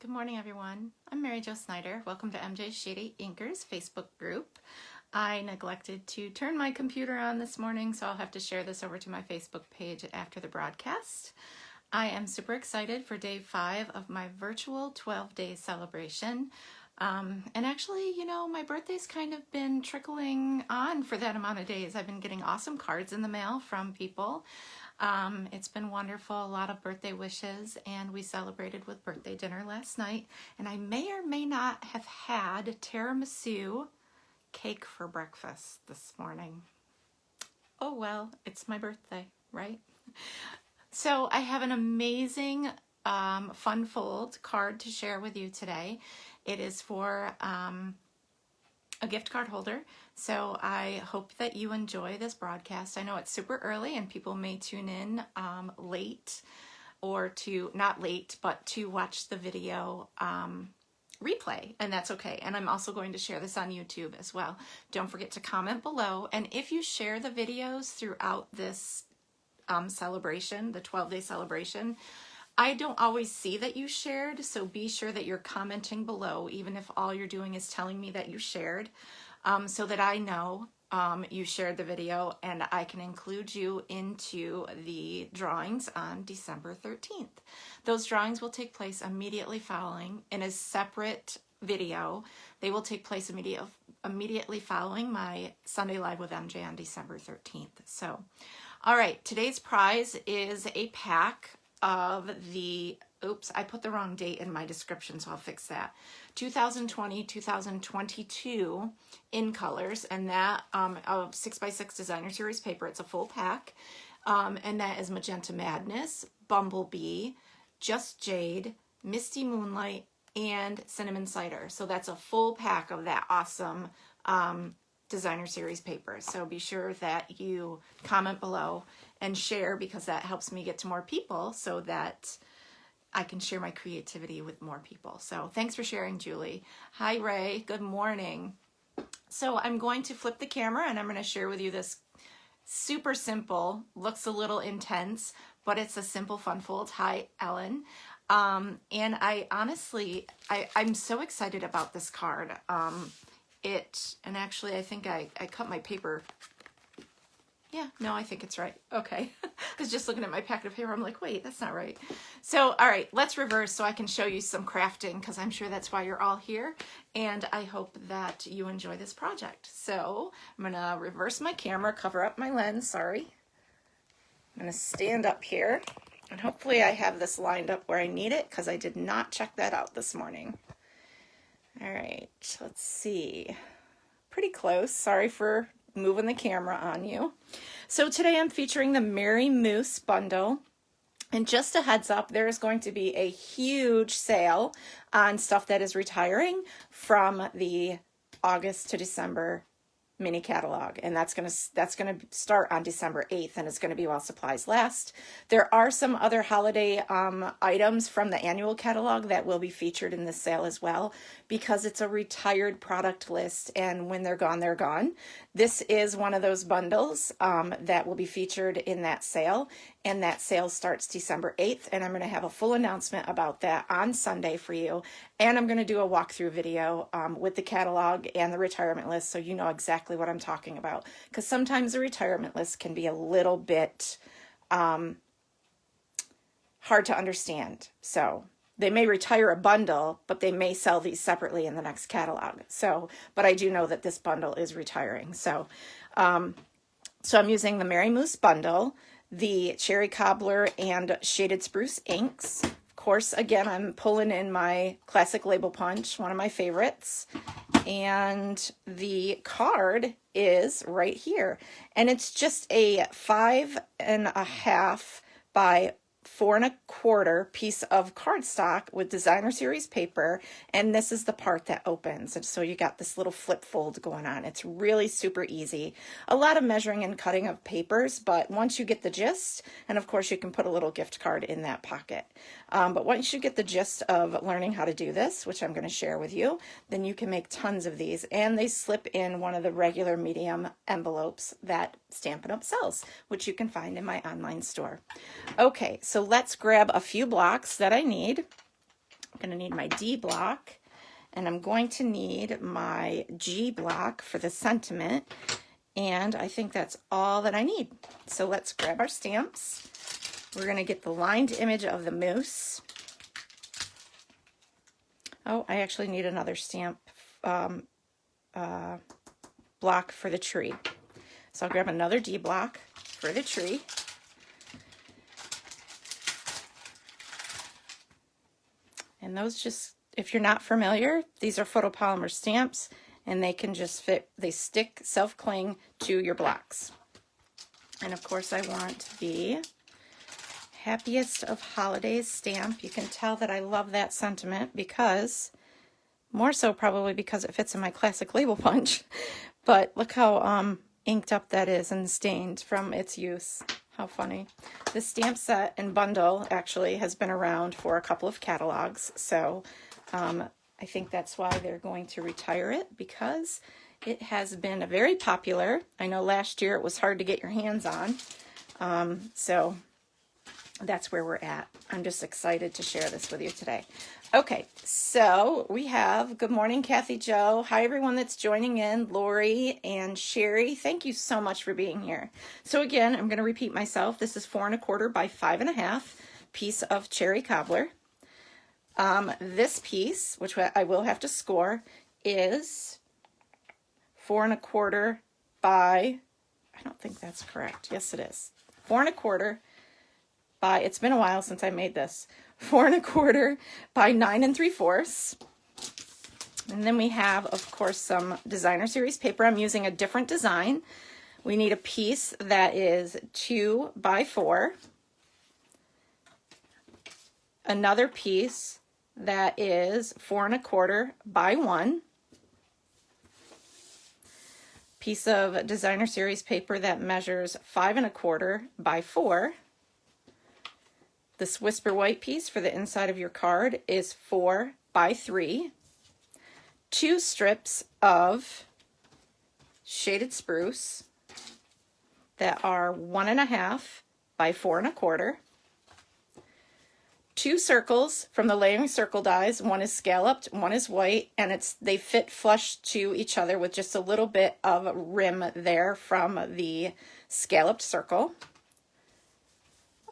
Good morning, everyone. I'm Mary Jo Snyder. Welcome to MJ Shady Inkers Facebook group. I neglected to turn my computer on this morning, so I'll have to share this over to my Facebook page after the broadcast. I am super excited for day 5 of my virtual 12-day celebration. And actually, you know, my birthday's kind of been trickling on for that amount of days. I've been getting awesome cards in the mail from people. It's been wonderful, a lot of birthday wishes, and we celebrated with birthday dinner last night. And I may or may not have had tiramisu cake for breakfast this morning. Oh well, it's my birthday, right? So I have an amazing fun fold card to share with you today. It is for a gift card holder. So I hope that you enjoy this broadcast. I know it's super early and people may tune in late, or not late, but to watch the video replay, and that's okay. And I'm also going to share this on YouTube as well. Don't forget to comment below. And if you share the videos throughout this celebration, the 12-day celebration, I don't always see that you shared, so be sure that you're commenting below, even if all you're doing is telling me that you shared, so that I know you shared the video and I can include you into the drawings on December 13th. Those drawings will take place immediately following in a separate video. They will take place immediately following my Sunday Live with MJ on December 13th. So, all right, today's prize is a pack of the, oops, I put the wrong date in my description, so I'll fix that. 2020-2022 in colors, and that of 6x6 Designer Series paper. It's a full pack, and that is Magenta Madness, Bumblebee, Just Jade, Misty Moonlight, and Cinnamon Cider. So that's a full pack of that awesome Designer Series paper. So be sure that you comment below and share, because that helps me get to more people so that I can share my creativity with more people. So thanks for sharing, Julie. Hi, Ray. Good morning. So I'm going to flip the camera and I'm going to share with you this super simple, looks a little intense, but it's a simple fun fold. Hi, Ellen. And I honestly, I'm so excited about this card. And actually I think I cut my paper. Yeah, no, I think it's right. Okay. I was just looking at my packet of paper. I'm like, wait, that's not right. So, all right, let's reverse so I can show you some crafting, because I'm sure that's why you're all here. And I hope that you enjoy this project. So I'm going to reverse my camera, cover up my lens. Sorry. I'm going to stand up here. And hopefully I have this lined up where I need it, because I did not check that out this morning. All right, let's see. Pretty close. Sorry for moving the camera on you. So today I'm featuring the Merry Moose bundle. And just a heads up, there is going to be a huge sale on stuff that is retiring from the August to December mini catalog, and that's going to start on December 8th, and it's going to be while supplies last. There are some other holiday items from the annual catalog that will be featured in this sale as well, because it's a retired product list, and when they're gone, they're gone. This is one of those bundles that will be featured in that sale, and that sale starts December 8th, and I'm going to have a full announcement about that on Sunday for you, and I'm going to do a walkthrough video with the catalog and the retirement list, so you know exactly what I'm talking about, because sometimes the retirement list can be a little bit hard to understand. So they may retire a bundle, but they may sell these separately in the next catalog. So, but I do know that this bundle is retiring. So, so I'm using the Merry Moose bundle, the Cherry Cobbler and Shaded Spruce inks. Of course, again, I'm pulling in my Classic Label Punch, one of my favorites. And the card is right here. And it's just a 5.5 by 4 1/4 piece of cardstock with Designer Series paper, and this is the part that opens, and so you got this little flip fold going on. It's really super easy. A lot of measuring and cutting of papers, but once you get the gist, and of course you can put a little gift card in that pocket, but once you get the gist of learning how to do this, which I'm going to share with you, then you can make tons of these, and they slip in one of the regular medium envelopes that Stampin' Up! Sells, which you can find in my online store. Okay, so let's grab a few blocks that I need. going to need my D block, and I'm going to need my G block for the sentiment, and I think that's all that I need. So let's grab our stamps. We're going to get the lined image of the moose. Oh, I actually need another stamp block for the tree. So I'll grab another D block for the tree. And those just, if you're not familiar, these are photopolymer stamps, and they can just fit, they stick, self-cling to your blocks. And of course I want the Happiest of Holidays stamp. You can tell that I love that sentiment because, more so probably because it fits in my classic label punch, but look how inked up that is and stained from its use. How funny. This stamp set and bundle actually has been around for a couple of catalogs, so I think that's why they're going to retire it, because it has been very popular. I know last year it was hard to get your hands on, so that's where we're at. I'm just excited to share this with you today. Okay, so we have, good morning, Kathy Jo. Hi, everyone that's joining in. Lori and Sherry, thank you so much for being here. So again, I'm going to repeat myself. This is 4 1/4 by 5 1/2 piece of cherry cobbler. This piece, which I will have to score, is 4 1/4 by, I don't think that's correct. Yes, it is. 4 1/4 by, it's been a while since I made this, 4 1/4 by 9 3/4. And then we have, of course, some designer series paper. I'm using a different design. We need a piece that is 2 by 4. Another piece that is 4 1/4 by 1. Piece of designer series paper that measures 5 1/4 by 4. This Whisper White piece for the inside of your card is 4 by 3. 2 strips of shaded spruce that are 1 1/2 by 4 1/4. 2 circles from the layering circle dies. One is scalloped, one is white, and they fit flush to each other with just a little bit of rim there from the scalloped circle.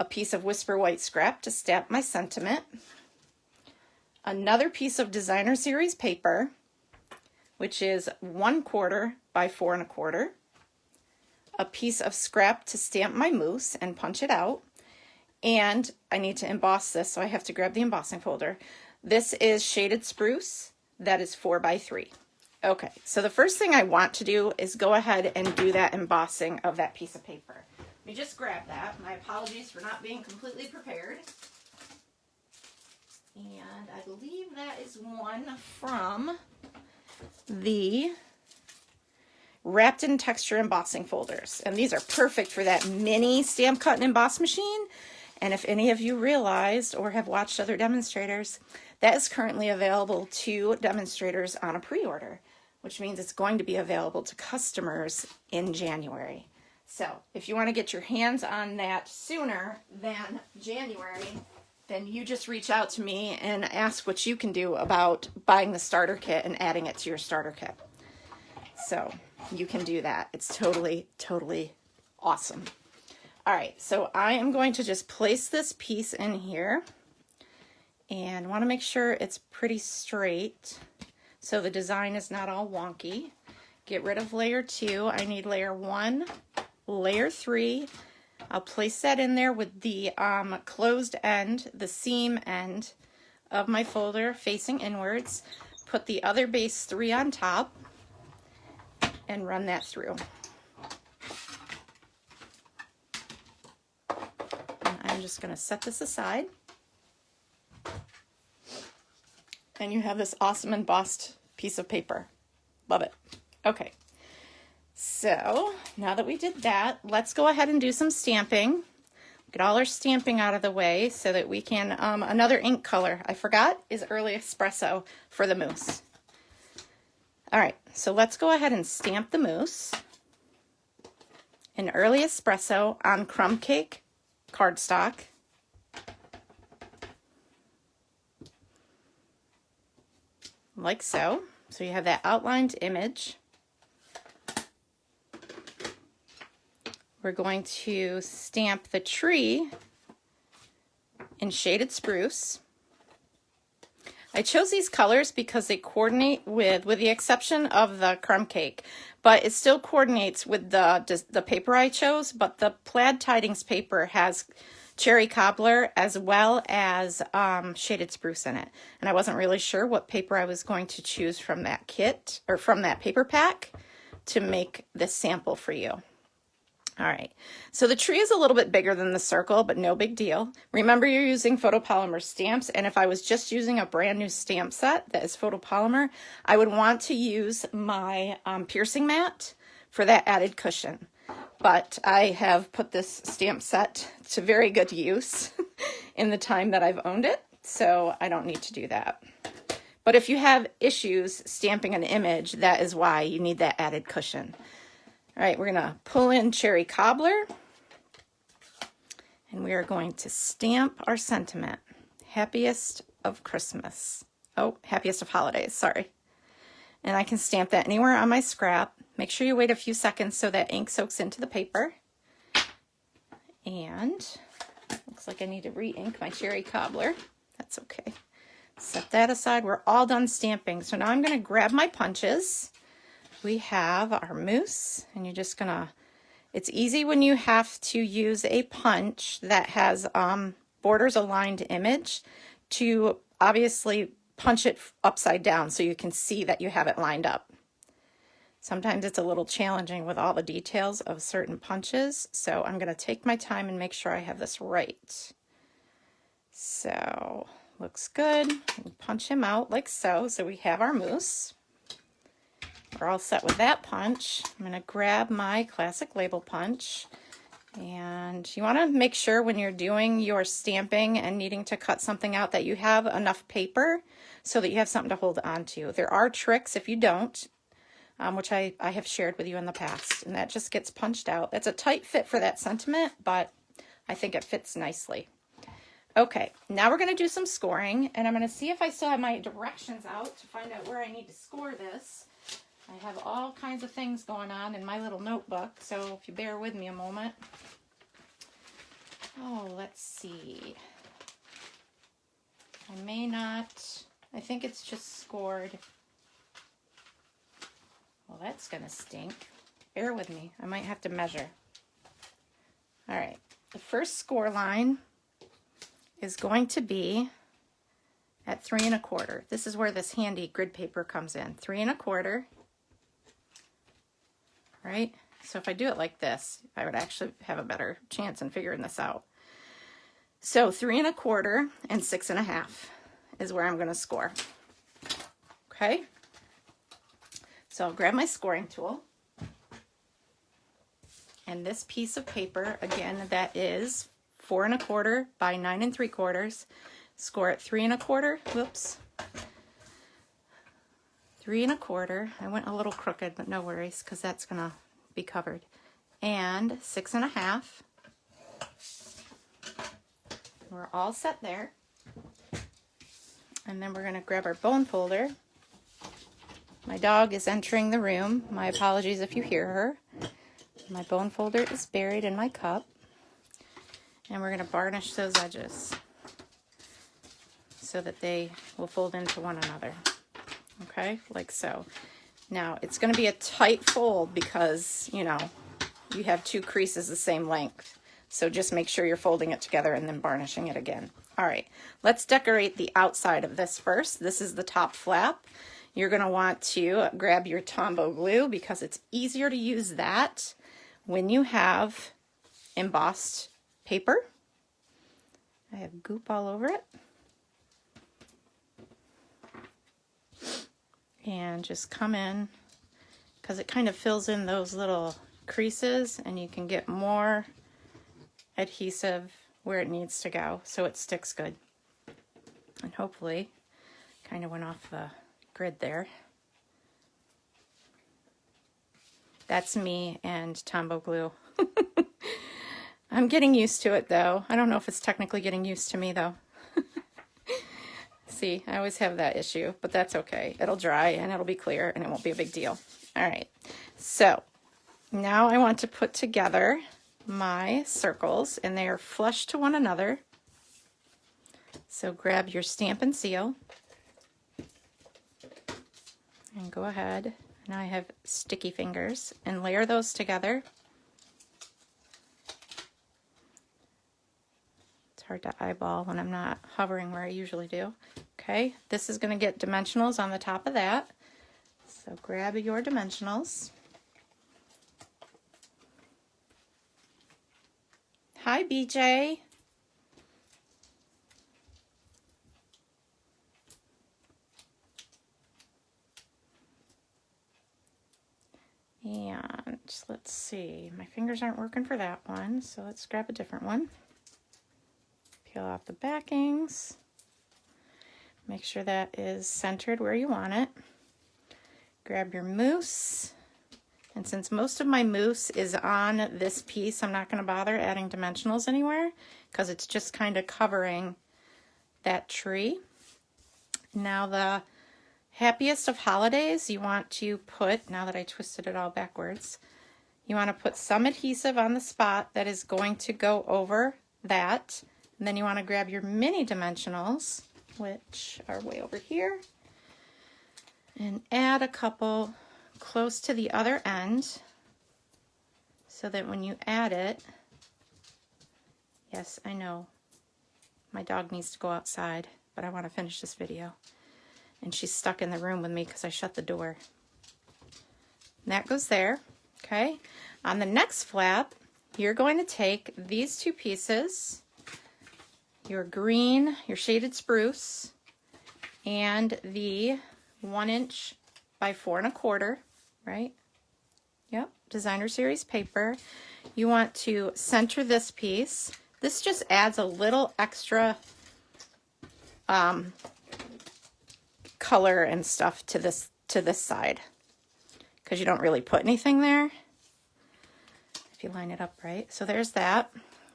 A piece of Whisper White scrap to stamp my sentiment. Another piece of designer series paper, which is 1/4 by 4 1/4. A piece of scrap to stamp my moose and punch it out. And I need to emboss this, so I have to grab the embossing folder. This is shaded spruce. That is 4 by 3. Okay, so the first thing I want to do is go ahead and do that embossing of that piece of paper. Let me just grab that. My apologies for not being completely prepared. And I believe that is one from the Wrapped in Texture embossing folders. And these are perfect for that mini stamp cut and emboss machine. And if any of you realized or have watched other demonstrators, that is currently available to demonstrators on a pre-order, which means it's going to be available to customers in January. So if you want to get your hands on that sooner than January, then you just reach out to me and ask what you can do about buying the starter kit and adding it to your starter kit. So you can do that. It's totally, totally awesome. All right, so I am going to just place this piece in here and want to make sure it's pretty straight so the design is not all wonky. Get rid of layer 2. I need layer 1, layer 3. I'll place that in there with the closed end, the seam end of my folder facing inwards. Put the other base 3 on top and run that through. And I'm just going to set this aside. And you have this awesome embossed piece of paper. Love it. Okay. So now that we did that, let's go ahead and do some stamping. Get all our stamping out of the way so that we can, another ink color I forgot is Early Espresso for the moose. All right, so let's go ahead and stamp the moose in Early Espresso on crumb cake cardstock. like so. So you have that outlined image. We're going to stamp the tree in Shaded Spruce. I chose these colors because they coordinate with the exception of the crumb cake, but it still coordinates with the paper I chose, but the Plaid Tidings paper has cherry cobbler as well as Shaded Spruce in it. And I wasn't really sure what paper I was going to choose from that kit, or from that paper pack, to make this sample for you. All right, so the tree is a little bit bigger than the circle, but no big deal. Remember, you're using photopolymer stamps, and if I was just using a brand new stamp set that is photopolymer, I would want to use my piercing mat for that added cushion. But I have put this stamp set to very good use in the time that I've owned it, so I don't need to do that. But if you have issues stamping an image, that is why you need that added cushion. All right, we're gonna pull in cherry cobbler, and we are going to stamp our sentiment. Happiest of Christmas. Oh, happiest of holidays, sorry. And I can stamp that anywhere on my scrap. Make sure you wait a few seconds so that ink soaks into the paper. And looks like I need to re-ink my cherry cobbler. That's okay. Set that aside. We're all done stamping. So now I'm gonna grab my punches. We have our mousse, and you're just gonna, it's easy when you have to use a punch that has borders aligned image to obviously punch it upside down so you can see that you have it lined up. Sometimes it's a little challenging with all the details of certain punches, so I'm gonna take my time and make sure I have this right. So, looks good. Punch him out like so. So we have our mousse. We're all set with that punch. I'm going to grab my classic label punch, and you want to make sure when you're doing your stamping and needing to cut something out that you have enough paper so that you have something to hold on to. There are tricks if you don't, which I have shared with you in the past, and that just gets punched out. That's a tight fit for that sentiment, but I think it fits nicely. Okay, now we're going to do some scoring, and I'm going to see if I still have my directions out to find out where I need to score this. I have all kinds of things going on in my little notebook, so if you bear with me a moment. Oh, let's see. I may not, I think it's just scored. Well, that's gonna stink. Bear with me, I might have to measure. All right, the first score line is going to be at 3 1/4. This is where this handy grid paper comes in. 3 1/4. Right? So if I do it like this, I would actually have a better chance in figuring this out. So 3 1/4 and 6 1/2 is where I'm going to score. Okay? So I'll grab my scoring tool. And this piece of paper, again, that is 4 1/4 by 9 3/4. Score at 3 1/4. Whoops. 3 1/4. I went a little crooked, but no worries, because that's gonna be covered. And 6 1/2. We're all set there. And then we're gonna grab our bone folder. My dog is entering the room. My apologies if you hear her. My bone folder is buried in my cup. And we're gonna varnish those edges so that they will fold into one another. Okay, like so. Now, it's going to be a tight fold because, you know, you have two creases the same length. So just make sure you're folding it together and then varnishing it again. All right, let's decorate the outside of this first. This is the top flap. You're going to want to grab your Tombow glue because it's easier to use that when you have embossed paper. I have goop all over it. And just come in because it kind of fills in those little creases and you can get more adhesive where it needs to go so it sticks good. And hopefully, kind of went off the grid there. That's me and Tombow glue. I'm getting used to it though. I don't know if it's technically getting used to me though. See, I always have that issue, but that's okay. It'll dry and it'll be clear and it won't be a big deal. All right, so now I want to put together my circles, and they are flush to one another. So grab your Stampin' Seal and go ahead. Now I have sticky fingers, and layer those together. It's hard to eyeball when I'm not hovering where I usually do. Okay, this is going to get dimensionals on the top of that. So grab your dimensionals. Hi, BJ. And let's see, my fingers aren't working for that one, so let's grab a different one. Peel off the backings. Make sure that is centered where you want it. Grab your mousse. And since most of my mousse is on this piece, I'm not going to bother adding dimensionals anywhere because it's just kind of covering that tree. Now the happiest of holidays, you want to put, now that I twisted it all backwards, you want to put some adhesive on the spot that is going to go over that. And then you want to grab your mini dimensionals, which are way over here, and add a couple close to the other end so that when you add it, yes, I know my dog needs to go outside, but I want to finish this video. And she's stuck in the room with me because I shut the door. And that goes there, okay? On the next flap, you're going to take these two pieces, your green, your shaded spruce, and the 1 inch by 4 1/4, right? Yep, designer series paper. You want to center this piece. This just adds a little extra color and stuff to this side, because you don't really put anything there if you line it up right. So there's that.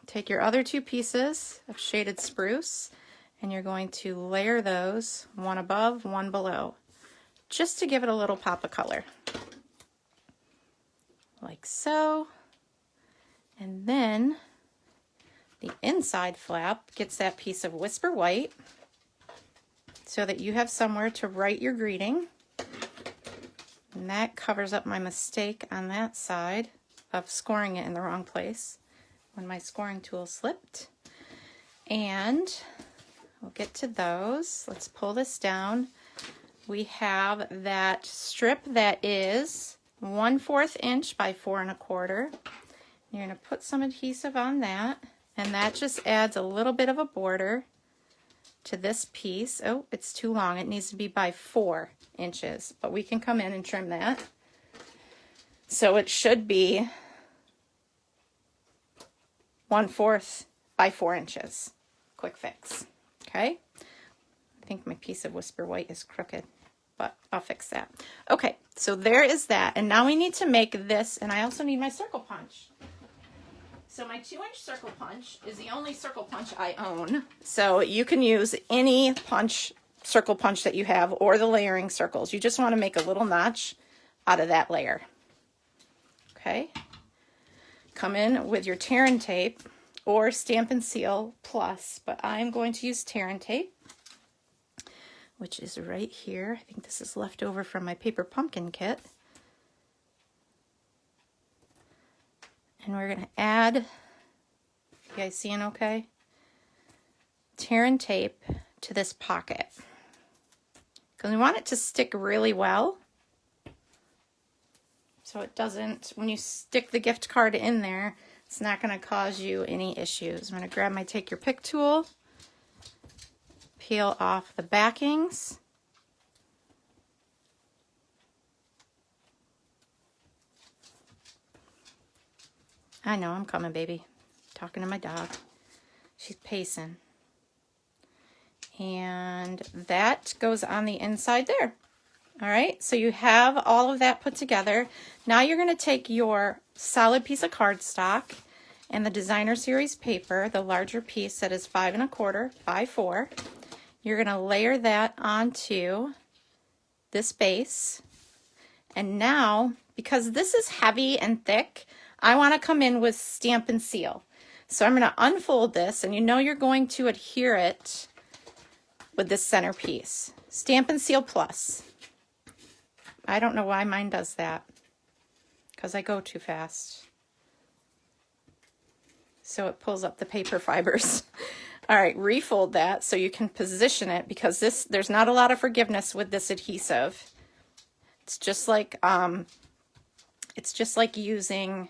Take your other two pieces of shaded spruce, and you're going to layer those one above, one below, just to give it a little pop of color, like so. And then the inside flap gets that piece of Whisper White so that you have somewhere to write your greeting. And that covers up my mistake on that side of scoring it in the wrong place when my scoring tool slipped. And we'll get to those. Let's pull this down. We have that strip that is 1/4 inch by 4 1/4. You're going to put some adhesive on that, and that just adds a little bit of a border to this piece. Oh, it's too long. It needs to be by 4 inches, but we can come in and trim that. So it should be 1/4 by 4 inches. Quick fix. Okay. I think my piece of Whisper White is crooked, but I'll fix that. Okay, so there is that. And now we need to make this, and I also need my circle punch. So my 2-inch circle punch is the only circle punch I own. So you can use any punch, circle punch that you have, or the layering circles. You just want to make a little notch out of that layer. Okay. Come in with your tear and tape or Stampin' Seal Plus, but I'm going to use tear and tape, which is right here. I think this is left over from my paper pumpkin kit. And we're going to add, you guys seeing okay? Tear and tape to this pocket, because we want it to stick really well, so it doesn't, when you stick the gift card in there, it's not going to cause you any issues. I'm going to grab my Take Your Pick tool, peel off the backings. I know, I'm coming, baby. Talking to my dog. She's pacing. And that goes on the inside there. All right, so you have all of that put together. Now you're going to take your solid piece of cardstock and the designer series paper, the larger piece that is 5 1/4 by 4. you're going to layer that onto this base. And now, because this is heavy and thick, I want to come in with Stampin' Seal. So I'm going to unfold this, and you know you're going to adhere it with this centerpiece. Stampin' Seal Plus. I don't know why mine does that, because I go too fast. So it pulls up the paper fibers. All right, refold that so you can position it, because there's not a lot of forgiveness with this adhesive. It's just like using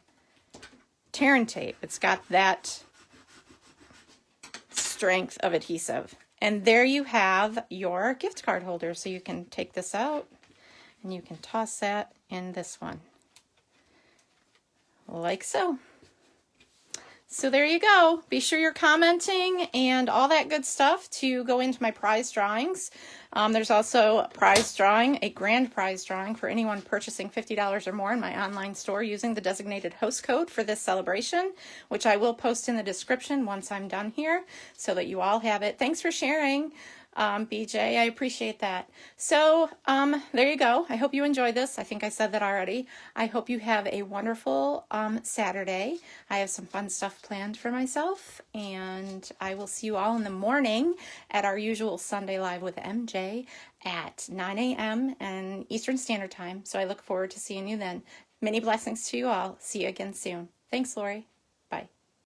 tear and tape. It's got that strength of adhesive. And there you have your gift card holder. So you can take this out and you can toss that in this one, like so. So there you go. Be sure you're commenting and all that good stuff to go into my prize drawings. There's also a prize drawing, a grand prize drawing for anyone purchasing $50 or more in my online store using the designated host code for this celebration, which I will post in the description once I'm done here so that you all have it. Thanks for sharing. BJ, I appreciate that. So there you go. I hope you enjoyed this. I think I said that already. I hope you have a wonderful Saturday. I have some fun stuff planned for myself, and I will see you all in the morning at our usual Sunday Live with MJ at 9 a.m. and Eastern Standard Time. So I look forward to seeing you then. Many blessings to you all. See you again soon. Thanks, Lori.